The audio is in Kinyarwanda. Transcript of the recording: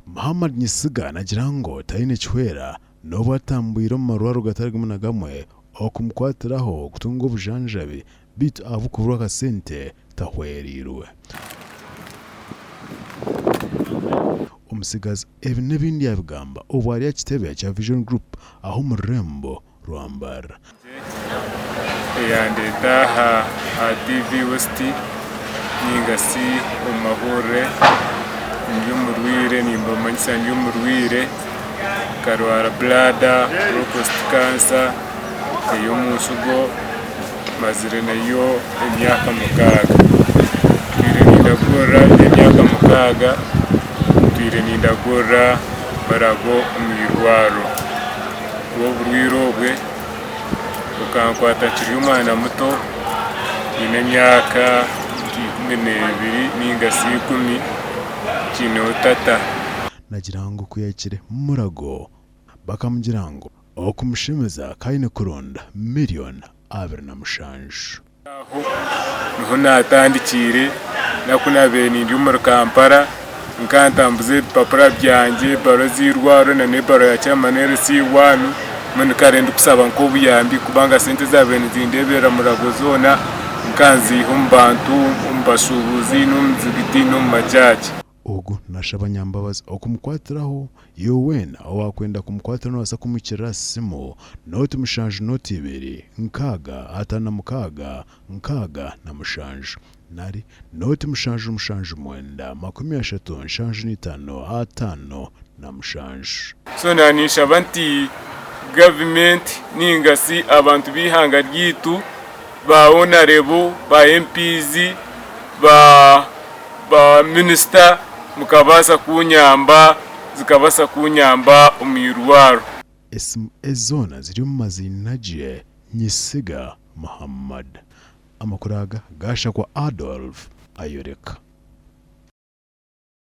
Muhammad Nyisiga nagira ngo tayine chwera no batambwira mu marwaro gatarigamo na gamwe okumukwatiraho kutunga obujanjabi bitu abukubura kasente tahwerirwe. Umusigazi ebi n'ebindi yabigamba obwari yakitebe kya Vision Group aho murembo Rwambara yandeta ha TV West ningasi umahore njumurwire nimbamanyisa njumurwire karwara blada prostate cancer yo musugo mazire nayo emyaka mukaga twire nindagora emyaka mukaga twire nindagora barago umwirwaro wo burwirobwe ukankwata kiri umwana muto ine myaka 12 ningasi 10 kino tata nagira ngo kuyakire murago bakamugira ngo okumushimiza kaine kuronda miliyoni 27 aho niho natandikire nakunabe ndi mu Kampala nkantambuze papara byanjye baro zirwaro na nebaro ya chamanere C1 mune karende kusaba nko buyambi kubanga sente zabene zindebera murago zona nkanzi umbantu umbasubuzi n'umzigiti no majaji ugu nashaba nyambabazi okumukwatiraho yowena owakwenda kumukwatira no asakumukira simo noti mushanje noti ibiri nkaga atana mukaga nkaga na mushanje nari noti mushanje mwenda 30 nshanje nitano atano na mushanje so nanisha banti government ningasi abantu bihanga ryitu ba honorable ba MPs ba minister mukabasa kunyamba zikabasa kunyamba umwirwaro ezona ziri mu mazina je Nyisiga Muhammad amakuraga gasha kwa Adolf Ayoreka.